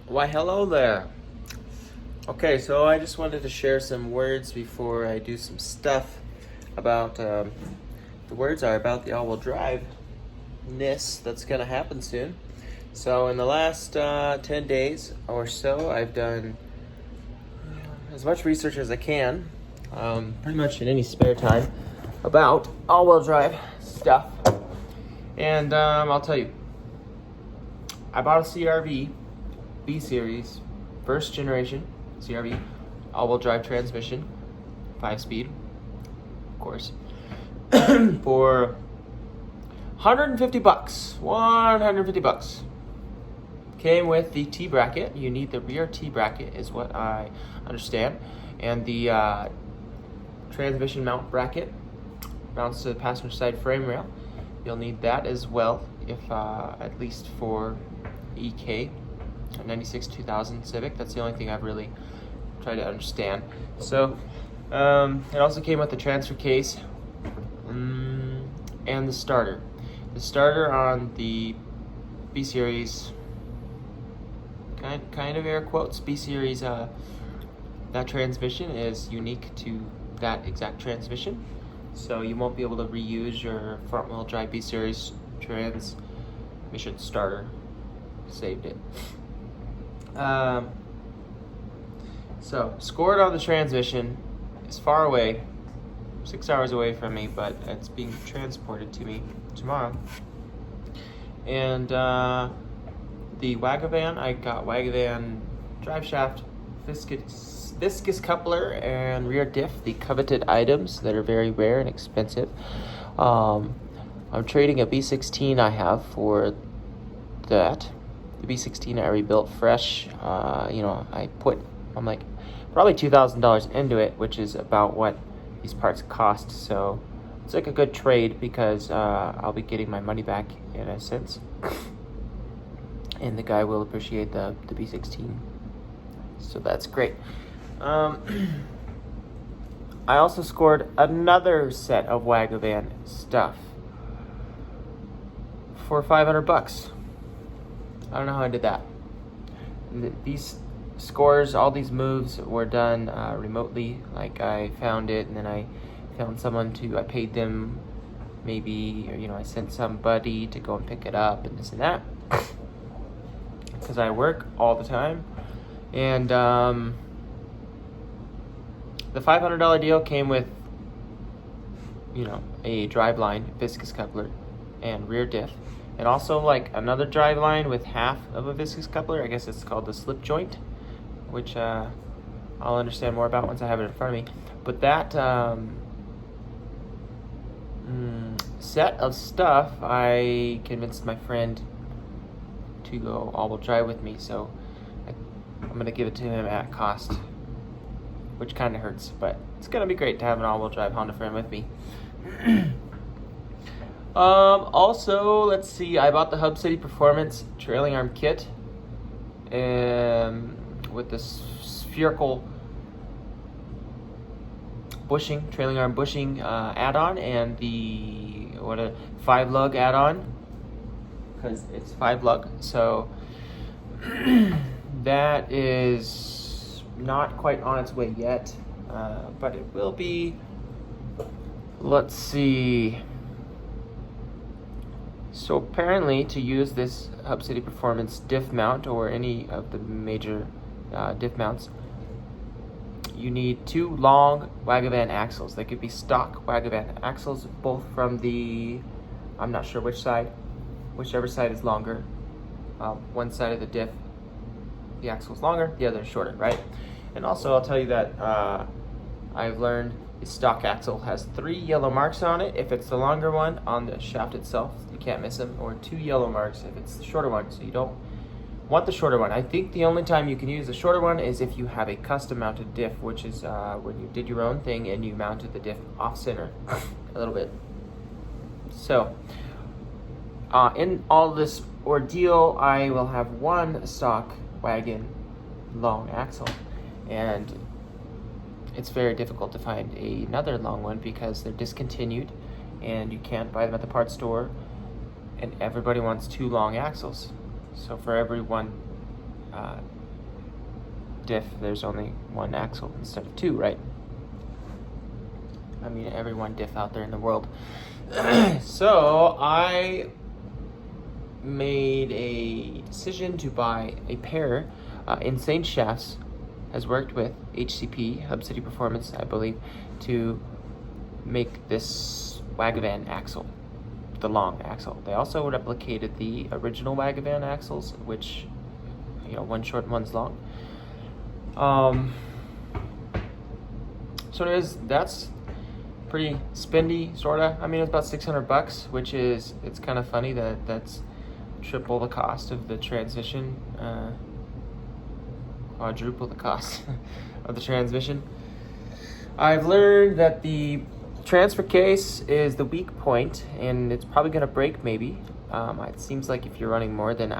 Why, hello there. Okay, so I just wanted to share some words before I do some stuff about. The words are about the all-wheel drive-ness that's going to happen soon. So, in the last 10 days or so, I've done as much research as I can, pretty much in any spare time, about all-wheel drive stuff. And I'll tell you, I bought a CRV B Series, first generation CRV, all-wheel drive transmission, 5-speed, of course, for $150. $150. Came with the T bracket. You need the rear T bracket, is what I understand, and the transmission mount bracket mounts to the passenger side frame rail. You'll need that as well, if at least for EK. 96 2000 Civic. That's the only thing I've really tried to understand. So it also came with the transfer case and the starter. The starter on the B Series, kind of air quotes, B Series, that transmission is unique to that exact transmission. So you won't be able to reuse your front wheel drive B Series transmission starter. Saved it. So scored on the transmission is far away, 6 hours away from me, but it's being transported to me tomorrow. And the Wagavan, I got Wagavan drive shaft, viscous coupler, and rear diff, the coveted items that are very rare and expensive. I'm trading a B16 I have for that. The B16 I rebuilt fresh. I'm like probably $2,000 into it, which is about what these parts cost. So it's like a good trade because I'll be getting my money back in a sense, and the guy will appreciate the B16. So that's great. I also scored another set of Wagavan stuff for $500. I don't know how I did that. These scores, all these moves were done remotely. Like, I found it, and then I found someone I paid them maybe, or, I sent somebody to go and pick it up and this and that. Because I work all the time. And the $500 deal came with, a driveline, viscous coupler, and rear diff. And also like another drive line with half of a viscous coupler. I guess it's called the slip joint, which I'll understand more about once I have it in front of me. But that set of stuff, I convinced my friend to go all-wheel drive with me. So I'm going to give it to him at cost, which kind of hurts. But it's going to be great to have an all-wheel drive Honda friend with me. Also, let's see, I bought the Hub City Performance trailing arm kit with this spherical bushing, trailing arm bushing add-on, and the 5-lug add-on, because it's 5-lug. So that is not quite on its way yet, but it will be. Let's see. So apparently, to use this Hub City Performance diff mount, or any of the major diff mounts, you need 2 long Wagavan axles. They could be stock Wagavan axles, both from I'm not sure which side, whichever side is longer. One side of the diff, the axle is longer, the other is shorter, right? And also, I'll tell you that I've learned the stock axle has 3 yellow marks on it if it's the longer one on the shaft itself. You can't miss them. Or 2 yellow marks if it's the shorter one. So you don't want the shorter one. I think the only time you can use the shorter one is if you have a custom mounted diff, which is when you did your own thing and you mounted the diff off center a little bit. So in all this ordeal, I will have 1 stock wagon long axle, and it's very difficult to find another long one because they're discontinued and you can't buy them at the parts store, and everybody wants 2 long axles. So for every one diff, there's only one axle instead of two, right? I mean, every one diff out there in the world. So I made a decision to buy a pair. Insane Shafts has worked with HCP, Hub City Performance, I believe, to make this Wagavan axle, the long axle. They also replicated the original Wagavan axles, which, you know, one's short and one's long. So anyways, that's pretty spendy, sorta. I mean, it's about $600, which is, it's kind of funny that that's triple the cost of the transmission, quadruple the cost of the transmission. I've learned that the transfer case is the weak point, and it's probably going to break maybe. It seems like if you're running more than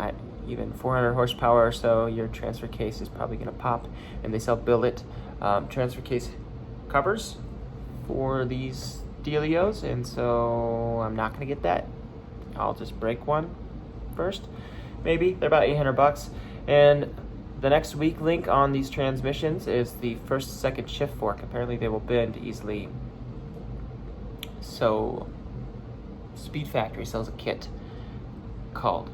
even 400 horsepower or so, your transfer case is probably going to pop, and they sell billet transfer case covers for these dealios, and so I'm not going to get that. I'll just break one first, maybe. They're about $800, and the next weak link on these transmissions is the second shift fork. Apparently they will bend easily. So Speed Factory sells a kit called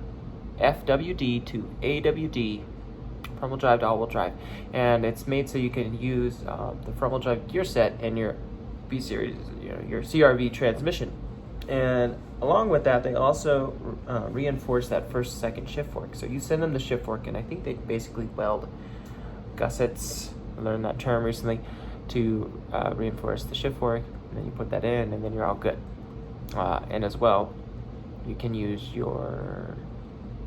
FWD to AWD, front wheel drive to all wheel drive, and it's made so you can use the front wheel drive gear set in your B series, your CRV transmission. And along with that, they also reinforce that second shift fork. So you send them the shift fork, and I think they basically weld gussets, I learned that term recently, to reinforce the shift fork, and then you put that in, and then you're all good. And as well, you can use your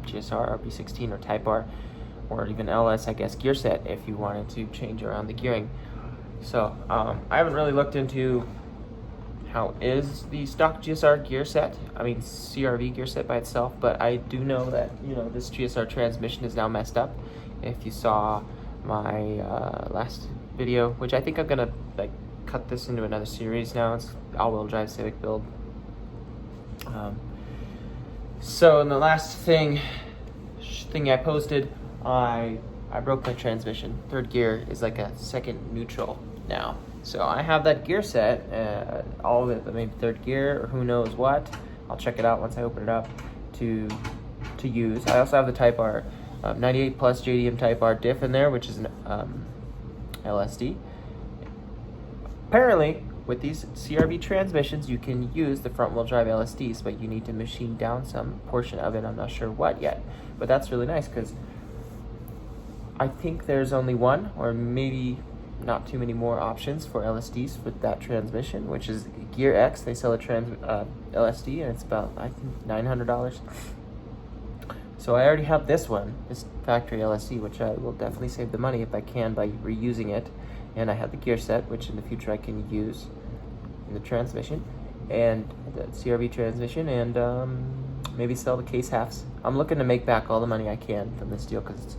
GSR, RB16, or Type R, or even LS, I guess, gear set if you wanted to change around the gearing. So I haven't really looked into how is the stock GSR gear set, I mean CRV gear set by itself, but I do know that, you know, this GSR transmission is now messed up. If you saw my last video, which I think I'm gonna like cut this into another series now, it's AWD Civic Build. So in the last thing I posted, I broke my transmission. Third gear is like a second neutral now. So I have that gear set, all of it, maybe third gear or who knows what. I'll check it out once I open it up to use. I also have the Type R 98 plus JDM Type R diff in there, which is an LSD. Apparently, with these CRV transmissions, you can use the front wheel drive LSDs, but you need to machine down some portion of it. I'm not sure what yet, but that's really nice because I think there's only one or maybe not too many more options for LSDs with that transmission, which is Gear X. They sell a LSD, and it's about, I think, $900. So I already have this one, this factory LSD, which I will definitely save the money if I can by reusing it. And I have the gear set, which in the future I can use in the transmission, and the CRV transmission, and maybe sell the case halves. I'm looking to make back all the money I can from this deal because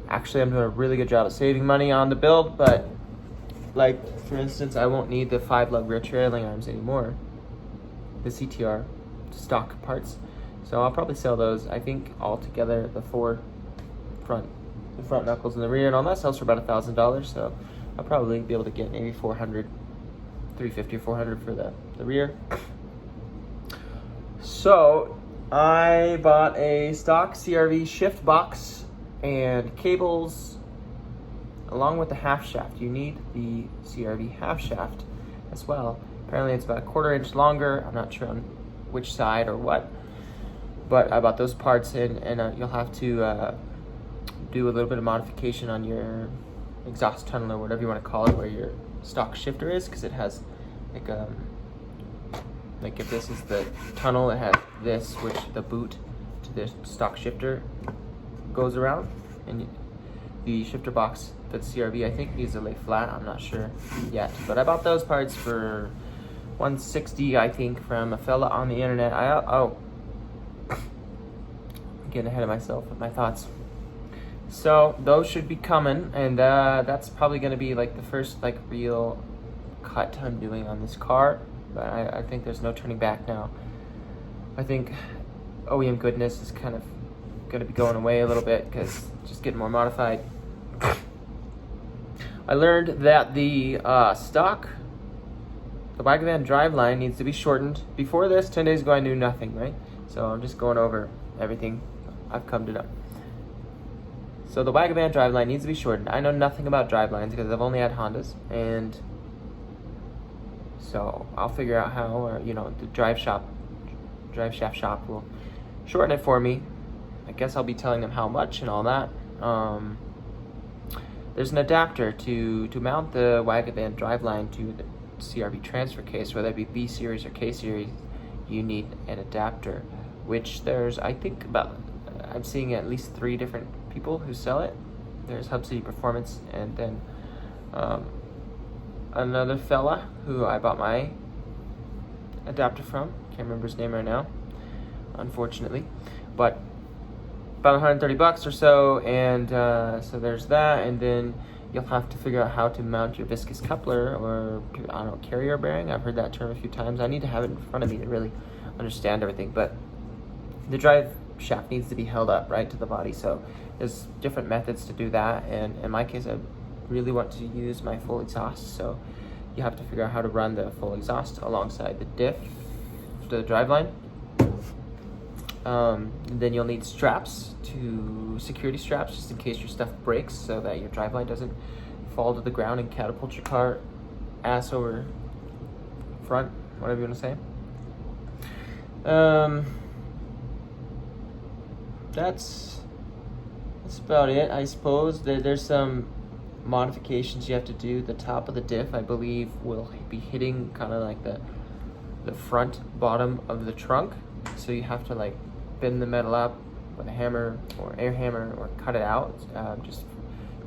actually I'm doing a really good job of saving money on the build, but like for instance, I won't need the 5-lug rear trailing arms anymore, the CTR stock parts, so I'll probably sell those. I think altogether the front knuckles and the rear and all that sells for about $1,000, so I'll probably be able to get maybe $350 or $400 for the rear. So I bought a stock CRV shift box and cables along with the half shaft. You need the CRV half shaft as well. Apparently it's about 1/4 inch longer. I'm not sure on which side or what, but I bought those parts in, and you'll have to do a little bit of modification on your exhaust tunnel or whatever you want to call it, where your stock shifter is, because it has like if this is the tunnel, it has this, which the boot to the stock shifter goes around, and the shifter box that's CRV, I think, needs to lay flat. I'm not sure yet, but I bought those parts for $160, I think, from a fella on the internet. I'm getting ahead of myself with my thoughts. So those should be coming, and that's probably going to be like the first like real cut I'm doing on this car, but I think there's no turning back now. I think OEM goodness is kind of going to be going away a little bit because it's just getting more modified. I learned that the Wagavan driveline needs to be shortened. Before this, 10 days ago, I knew nothing, right? So I'm just going over everything I've come to know. So the Wagavan driveline needs to be shortened. I know nothing about drivelines because I've only had Hondas, and so I'll figure out how, or the drive shaft shop will shorten it for me. I guess I'll be telling them how much and all that. There's an adapter to mount the Wagavan driveline to the CRV transfer case, whether it be B series or K series. You need an adapter, which there's, I think, I'm seeing at least 3 different people who sell it. There's Hub City Performance, and then another fella who I bought my adapter from. Can't remember his name right now, unfortunately, but about $130 or so. And so there's that, and then you'll have to figure out how to mount your viscous coupler, or I don't know, carrier bearing. I've heard that term a few times. I need to have it in front of me to really understand everything, but the drive shaft needs to be held up right to the body. So there's different methods to do that, and in my case, I really want to use my full exhaust. So you have to figure out how to run the full exhaust alongside the diff to the driveline. Then you'll need security straps, just in case your stuff breaks, so that your driveline doesn't fall to the ground and catapult your car ass over front, whatever you want to say. That's about it, I suppose. There's some modifications you have to do. The top of the diff, I believe, will be hitting kind of like the front bottom of the trunk, so you have to like bend the metal up with a hammer or air hammer, or cut it out just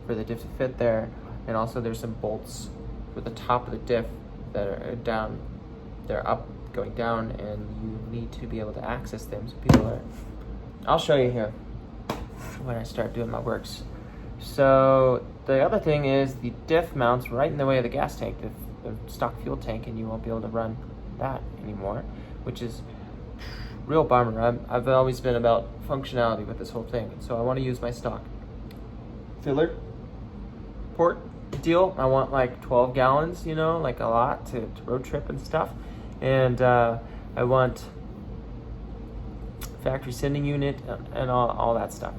for the diff to fit there. And also there's some bolts for the top of the diff that are down, they're up going down, and you need to be able to access them. So I'll show you here when I start doing my works. So the other thing is the diff mounts right in the way of the gas tank, the stock fuel tank, and you won't be able to run that anymore, which is real bummer. I've always been about functionality with this whole thing, so I want to use my stock filler port deal. I want like 12 gallons, like a lot to road trip and stuff, and I want factory sending unit and all that stuff.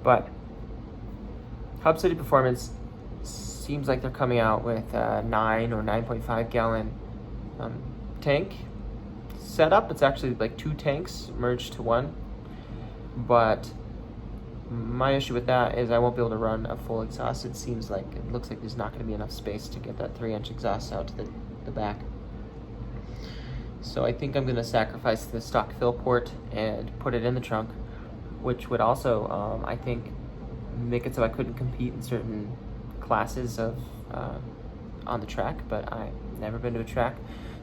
But Hub City Performance seems like they're coming out with a 9 or 9.5 gallon tank setup. It's actually like 2 tanks merged to one, but my issue with that is I won't be able to run a full exhaust. It looks like there's not going to be enough space to get that 3-inch exhaust out to the back. So I think I'm going to sacrifice the stock fill port and put it in the trunk, which would also, I think, make it so I couldn't compete in certain classes of on the track. But I've never been to a track.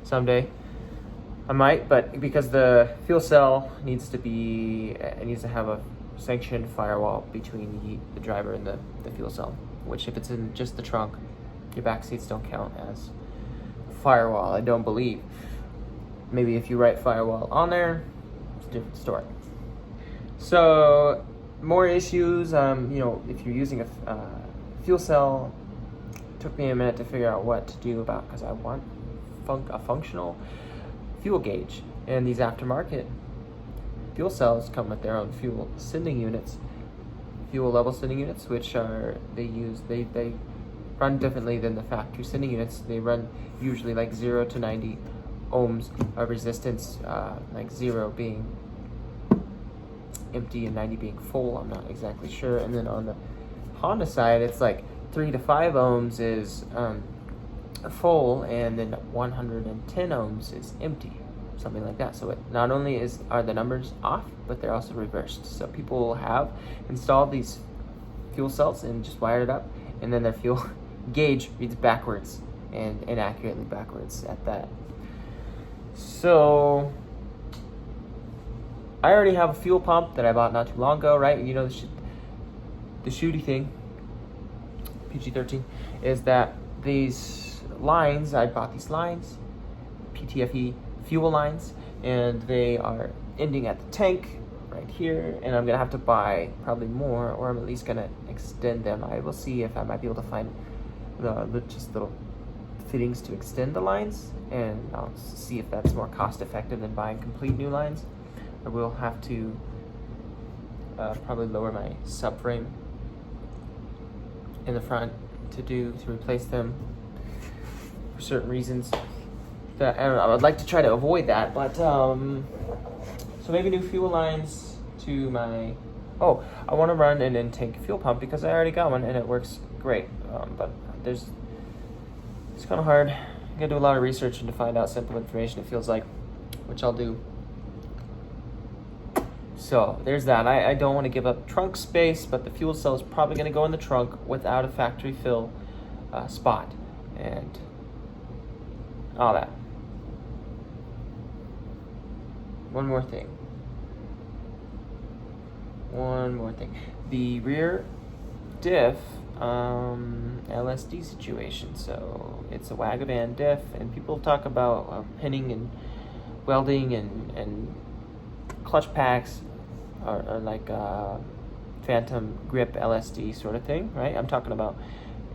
Someday I might, but because the fuel cell needs to have a sanctioned firewall between the driver and the fuel cell, which if it's in just the trunk, your back seats don't count as firewall, I don't believe. Maybe if you write firewall on there, it's a different story. So more issues, if you're using a fuel cell, it took me a minute to figure out what to do about, because I want a functional fuel gauge, and these aftermarket fuel cells come with their own fuel level sending units, which they run differently than the factory sending units. They run usually like 0 to 90 ohms of resistance, like 0 being empty and 90 being full. I'm not exactly sure. And then on the Honda side, it's like 3 to 5 ohms is full, and then 110 ohms is empty, something like that. So it not only are the numbers off, but they're also reversed. So people have installed these fuel cells and just wired it up, and then their fuel gauge reads backwards, and inaccurately backwards at that. So I already have a fuel pump that I bought not too long ago, right? The shooty thing, PG-13, is that I bought these lines, PTFE fuel lines, and they are ending at the tank, right here, and I'm gonna have to buy probably more, or I'm at least gonna extend them. I will see if I might be able to find the just little fittings to extend the lines, and I'll see if that's more cost effective than buying complete new lines. I will have to probably lower my subframe in the front to replace them for certain reasons. That I would like to try to avoid that, but so maybe new fuel lines to my. Oh, I want to run an intake fuel pump because I already got one and it works great. But it's kind of hard. You gotta do a lot of research and to find out simple information. It feels like, which I'll do. So there's that. I don't want to give up trunk space, but the fuel cell is probably going to go in the trunk without a factory fill spot and all that. One more thing. The rear diff LSD situation. So it's a Wagavan diff, and people talk about pinning and welding and clutch packs are like phantom grip LSD sort of thing, right? I'm talking about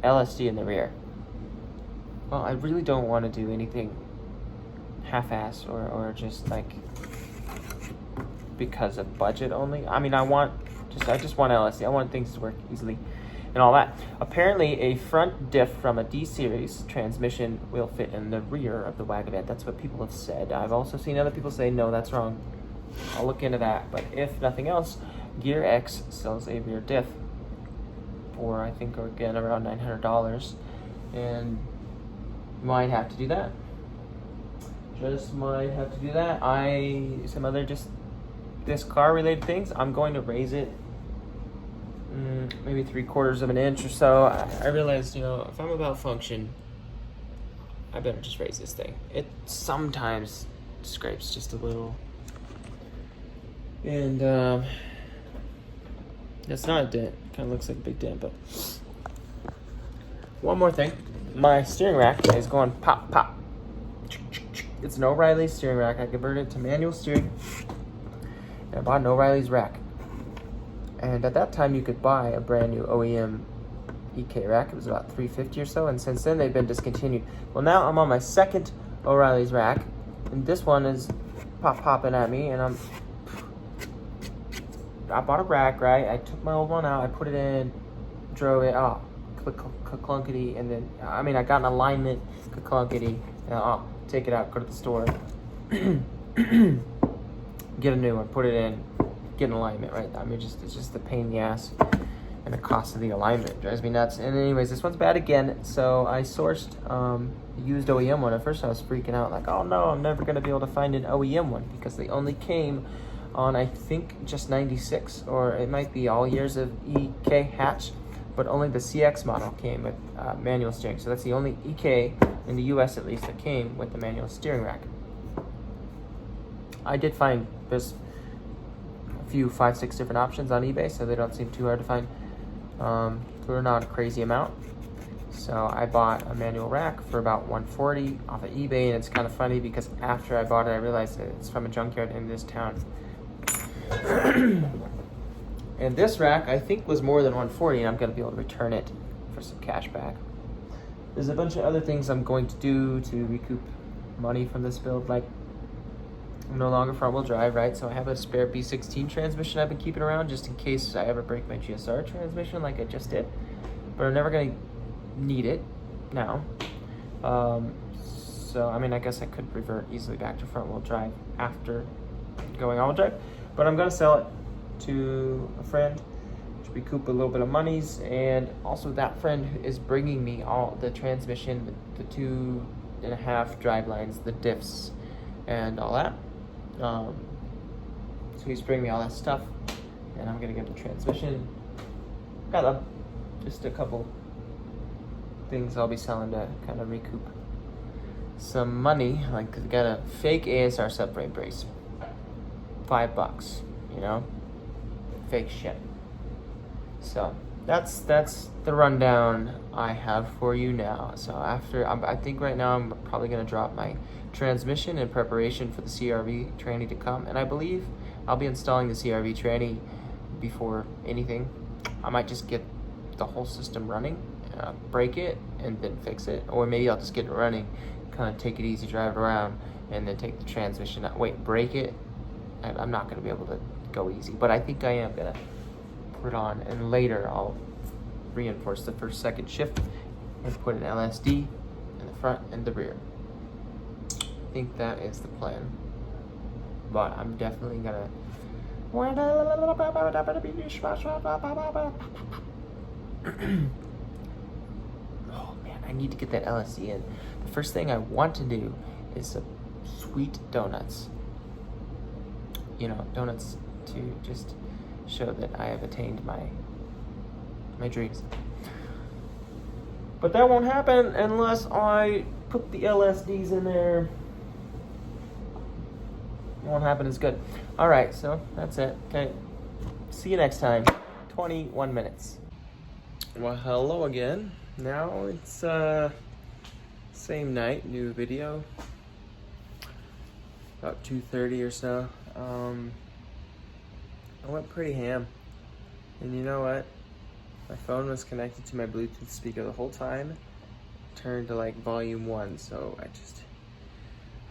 LSD in the rear. Well, I really don't want to do anything half-ass or just like because of budget only. I mean, I just want LSD. I want things to work easily and all that. Apparently, a front diff from a D series transmission will fit in the rear of the Wagavan. That's what people have said. I've also seen other people say, no, that's wrong. I'll look into that. But if nothing else, Gear X sells a rear diff for, I think, again, around $900. And might have to do that. Just might have to do that. Some other just this car related things, I'm going to raise it maybe 3/4 of an inch or so. I realized, if I'm about function, I better just raise this thing. It sometimes scrapes just a little. And it's not a dent. Kind of looks like a big dent, but one more thing. My steering rack is going pop, pop. It's an O'Reilly steering rack. I converted it to manual steering. And I bought an O'Reilly's rack. And at that time, you could buy a brand new OEM EK rack. It was about $350 or so. And since then, they've been discontinued. Well, now I'm on my second O'Reilly's rack. And this one is popping at me. And I bought a rack, right? I took my old one out. I put it in, drove it. Oh, clunkety. And then, I got an alignment, clunkety. I'll take it out, go to the store. Get a new one, put it in, get an alignment, right? It's just the pain in the ass, and the cost of the alignment it drives me nuts. And anyways, this one's bad again, so I sourced used OEM one. At first I was freaking out, like, oh no, I'm never gonna be able to find an OEM one because they only came on, I think, just 96, or it might be all years of EK hatch, but only the CX model came with manual steering. So that's the only EK in the US at least that came with the manual steering rack. I did find there's a few 5-6 different options on eBay, so they don't seem too hard to find. They're not a crazy amount. So I bought a manual rack for about $140 off of eBay, and it's kind of funny because after I bought it, I realized that it's from a junkyard in this town. And this rack, I think, was more than $140, and I'm going to be able to return it for some cash back. There's a bunch of other things I'm going to do to recoup money from this build, like I'm no longer front-wheel drive, right? So I have a spare B16 transmission I've been keeping around just in case I ever break my GSR transmission like I just did. But I'm never going to need it now. So, I guess I could revert easily back to front-wheel drive after going all-wheel drive. But I'm going to sell it to a friend to recoup a little bit of monies. And also that friend is bringing me all the transmission, the 2.5 drive lines, the diffs, and all that. So he's bringing me all that stuff, and I'm gonna get the transmission. Got just a couple things I'll be selling to kind of recoup some money. Like, I got a fake ASR subframe brace, $5, fake shit. So that's the rundown I have for you now. So I think right now I'm probably gonna drop my transmission in preparation for the CRV training to come, and I believe I'll be installing the CRV tranny before anything. I might just get the whole system running, break it, and then fix it. Or maybe I'll just get it running, kind of take it easy, drive it around, and then take the transmission out. Wait, break it? I'm not going to be able to go easy, but I think I am going to put it on, and later I'll reinforce the first, second shift and put an LSD in the front and the rear. I think that is the plan, but I'm definitely going to oh man, I need to get that LSD in. The first thing I want to do is some sweet donuts. You know, donuts to just show that I have attained my dreams. But that won't happen unless I put the LSDs in there. It won't happen as good. All right, so that's it. Okay, see you next time. 21 minutes. Well, hello again. Now it's same night, new video. About 2:30 or so. I went pretty ham. And you know what? My phone was connected to my Bluetooth speaker the whole time. Turned to like volume 1, so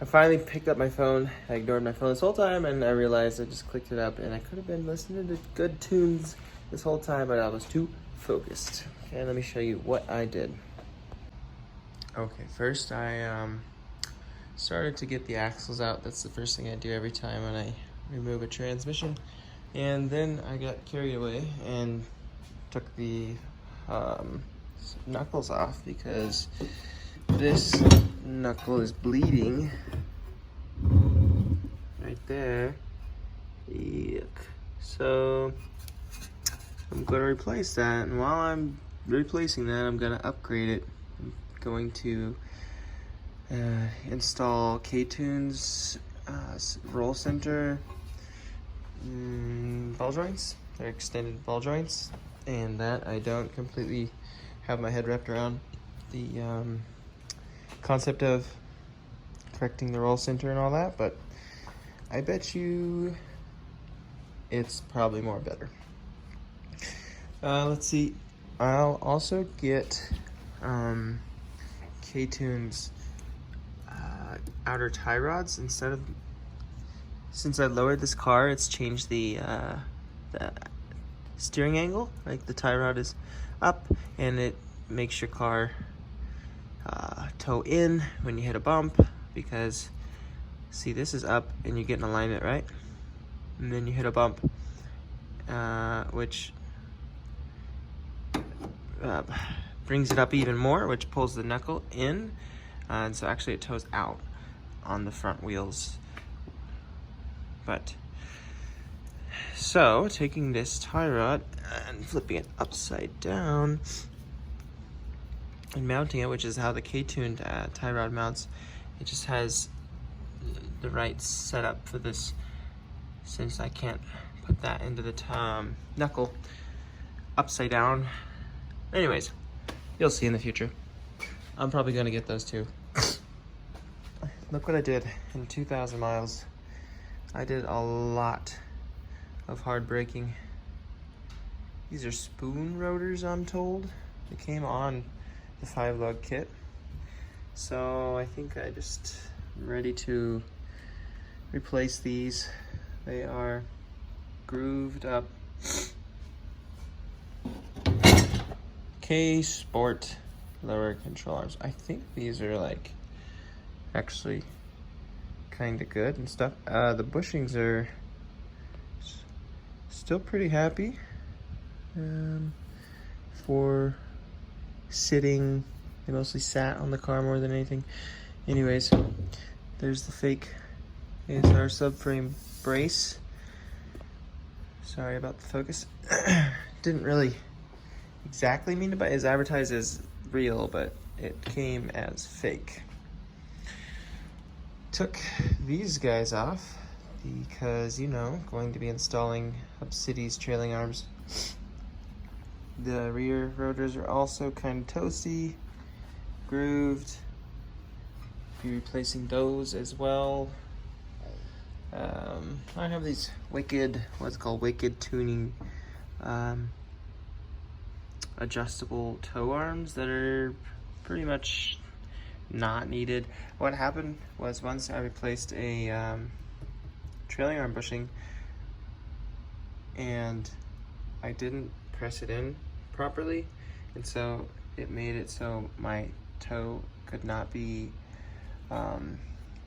I finally picked up my phone. I ignored my phone this whole time, and I realized I just clicked it up, and I could have been listening to good tunes this whole time, but I was too focused. Okay, let me show you what I did. Okay, first I started to get the axles out. That's the first thing I do every time when I remove a transmission. And then I got carried away and took the knuckles off because this knuckle is bleeding right there. Yuck. So I'm going to replace that, and while I'm replacing that, I'm going to upgrade it. I'm going to install K-Tunes roll center ball joints. They're extended ball joints, and that I don't completely have my head wrapped around the concept of correcting the roll center and all that, but I bet you it's probably more better. Let's see. I'll also get K-Tunes outer tie rods. Since I lowered this car, it's changed the steering angle. Like the tie rod is up, and it makes your car toe in when you hit a bump, because see, this is up and you get in alignment, right? And then you hit a bump, which brings it up even more, which pulls the knuckle in, and so actually it toes out on the front wheels. But so taking this tie rod and flipping it upside down and mounting it, which is how the K-tuned tie rod mounts, it just has the right setup for this, since I can't put that into the knuckle upside down. Anyways, you'll see in the future. I'm probably gonna get those too. Look what I did in 2,000 miles. I did a lot of hard braking. These are spoon rotors, I'm told. They came on the 5-lug kit. So I think I just am ready to replace these. They are grooved up. K Sport lower control arms. I think these are like actually kind of good and stuff. The bushings are still pretty happy for sitting. They mostly sat on the car more than anything. Anyways, there's the fake ASR subframe brace. Sorry about the focus. Didn't really exactly mean to buy. It's advertised as real, but it came as fake. Took these guys off because, you know, going to be installing Obsidi's trailing arms. The rear rotors are also kind of toasty, grooved. Be replacing those as well. I have these wicked, what's it called, wicked tuning adjustable toe arms that are pretty much not needed. What happened was once I replaced a trailing arm bushing and I didn't press it in properly, and so it made it so my toe could not be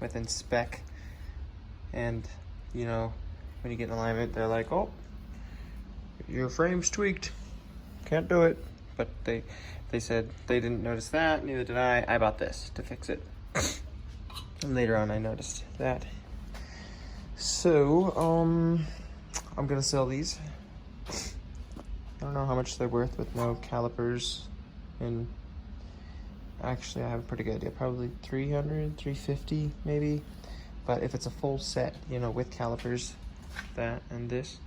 within spec. And you know, when you get in alignment, they're like, oh, your frame's tweaked, can't do it. But they said they didn't notice that, neither did I. I bought this to fix it. And later on I noticed that. So I'm gonna sell these. I don't know how much they're worth with no calipers, and actually I have a pretty good idea, probably 300, 350 maybe. But if it's a full set, you know, with calipers, that and this,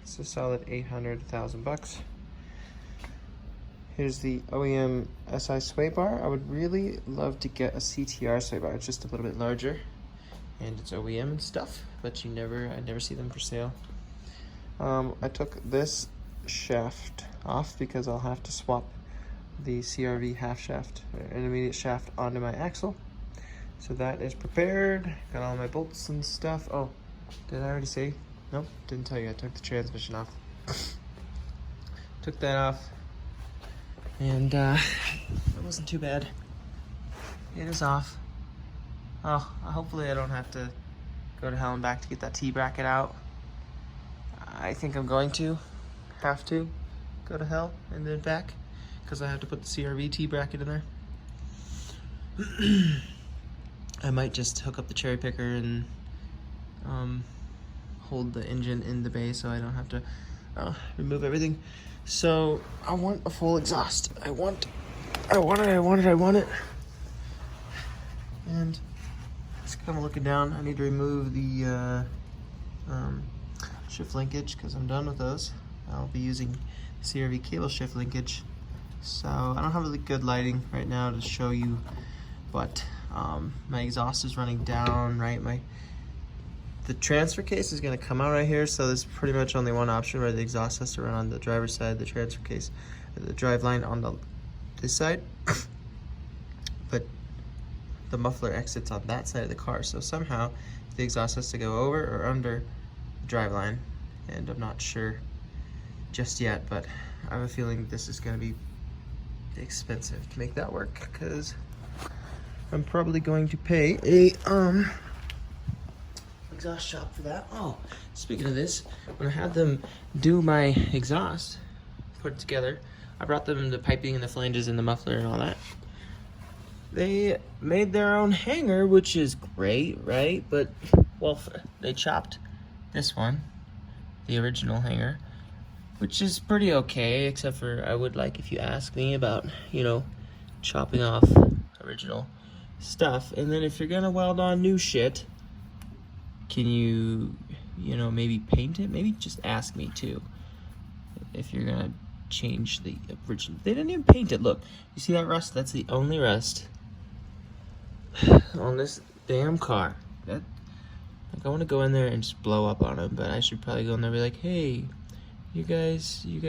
it's a solid 800, 1,000 bucks. Here's the OEM SI sway bar. I would really love to get a CTR sway bar. It's just a little bit larger, and it's OEM and stuff, but I never see them for sale. I took this shaft off because I'll have to swap the CRV half shaft, or intermediate shaft, onto my axle. So that is prepared. Got all my bolts and stuff. Oh, did I already say? Nope, didn't tell you. I took the transmission off. Took that off, and it wasn't too bad. It is off. Oh, hopefully I don't have to go to hell and back to get that T-bracket out. I think I'm going to have to go to hell and then back, because I have to put the CRV T-bracket in there. I might just hook up the cherry picker and hold the engine in the bay so I don't have to remove everything. So I want a full exhaust. I want it. And just kind of looking down, I need to remove the shift linkage because I'm done with those. I'll be using CRV cable shift linkage. So I don't have really good lighting right now to show you, but my exhaust is running down, right? The transfer case is going to come out right here, so there's pretty much only one option where the exhaust has to run on the driver's side, the transfer case, the drive line on this side. But the muffler exits on that side of the car, so somehow the exhaust has to go over or under the drive line, and I'm not sure just yet, but I have a feeling this is going to be expensive to make that work, because I'm probably going to pay a exhaust shop for that. Oh, speaking of this, when I had them do my exhaust, put it together, I brought them the piping and the flanges and the muffler and all that. They made their own hanger, which is great, right? But, well, they chopped this one, the original hanger, which is pretty okay, except for I would like, if you ask me about, you know, chopping off original stuff. And then if you're gonna weld on new shit, can you know, maybe paint it? Maybe just ask me too, if you're gonna change the original. They didn't even paint it. Look, you see that rust? That's the only rust on this damn car. Like, I want to go in there and just blow up on them, but I should probably go in there and be like, hey, you guys did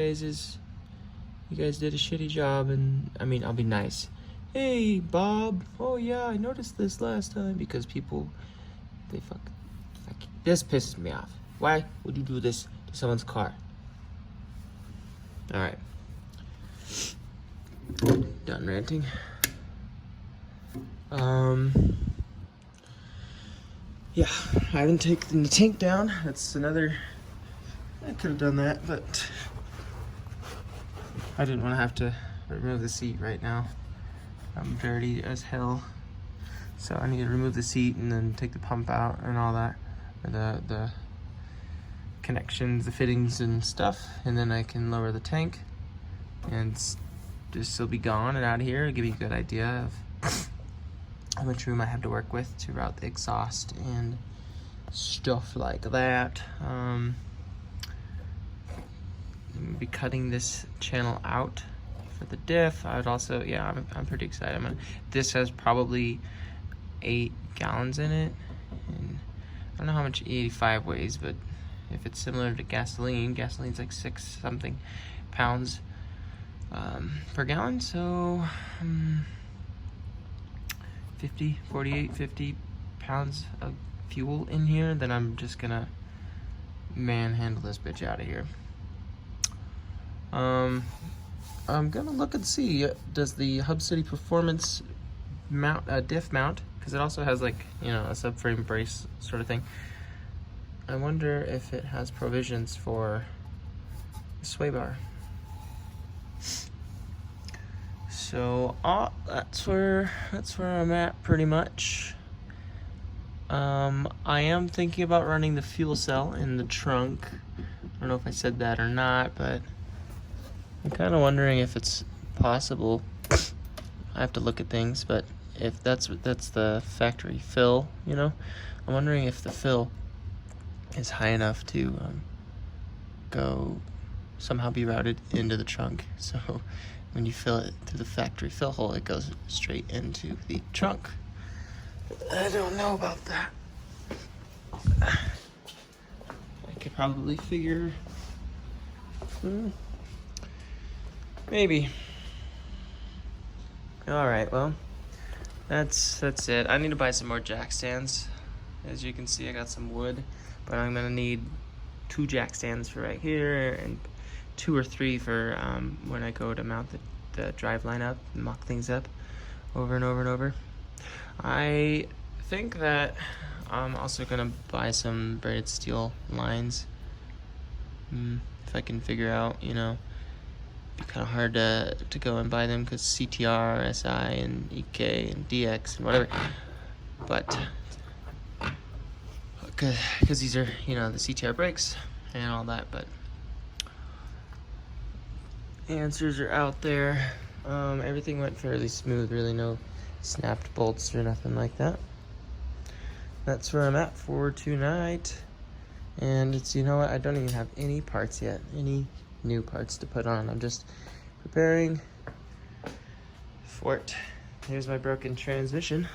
a shitty job. And I mean, I'll be nice. Hey, Bob. Oh yeah, I noticed this last time, because people, they fuck. This pisses me off. Why would you do this to someone's car? All right. Done ranting. Yeah, I haven't taken the tank down. That's another, I could have done that, but I didn't want to have to remove the seat right now. I'm dirty as hell. So I need to remove the seat and then take the pump out and all that. The connections, the fittings and stuff. And then I can lower the tank and this will be gone and out of here. It'll give you a good idea of how much room I have to work with to route the exhaust and stuff like that. I'm gonna be cutting this channel out for the diff. I would also, yeah, I'm pretty excited. This has probably 8 gallons in it, and I don't know how much E85 weighs, but if it's similar to gasoline, gasoline's like 6 something pounds per gallon, so 50 pounds of fuel in here, then I'm just gonna manhandle this bitch out of here. I'm gonna look and see, does the Hub City Performance mount, diff mount, because it also has like, you know, a subframe brace sort of thing. I wonder if it has provisions for a sway bar. So that's where I'm at pretty much. I am thinking about running the fuel cell in the trunk. I don't know if I said that or not, but I'm kind of wondering if it's possible. I have to look at things, but if that's the factory fill, you know, I'm wondering if the fill is high enough to go somehow be routed into the trunk. So when you fill it through the factory fill hole, it goes straight into the trunk. I don't know about that. I could probably figure. Maybe. All right, well, that's it. I need to buy some more jack stands. As you can see, I got some wood, but I'm gonna need 2 jack stands for right here and 2 or 3 for when I go to mount the drive line up and mock things up over and over and over. I think that I'm also gonna buy some braided steel lines. If I can figure out, you know, it'd be kind of hard to go and buy them because CTR, SI, and EK, and DX, and whatever. But because these are, you know, the CTR brakes and all that. But answers are out there. Everything went fairly smooth. Really, no snapped bolts or nothing like that. That's where I'm at for tonight. And it's, you know what, I don't even have any parts yet, any new parts to put on. I'm just preparing for it. Here's my broken transmission.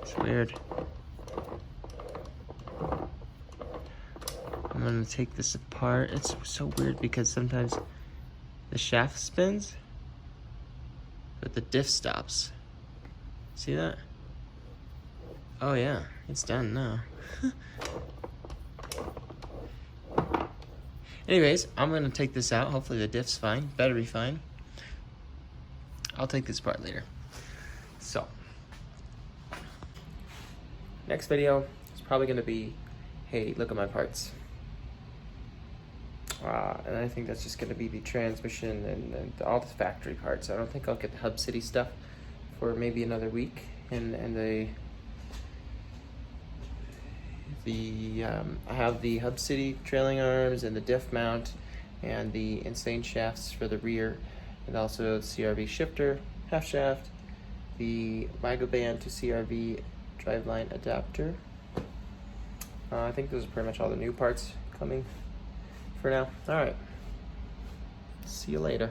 It's weird. I'm gonna take this apart. It's so weird because sometimes the shaft spins, but the diff stops. See that? Oh yeah, it's done now. Anyways, I'm gonna take this out. Hopefully the diff's fine. Better be fine. I'll take this apart later. So, next video is probably gonna be, hey, look at my parts. And I think that's just gonna be the transmission and all the factory parts. I don't think I'll get the Hub City stuff for maybe another week, and I have the Hub City trailing arms and the diff mount and the insane shafts for the rear, and also CRV shifter half shaft, the Band to CRV driveline adapter. I think those are pretty much all the new parts coming for now. All right, see you later.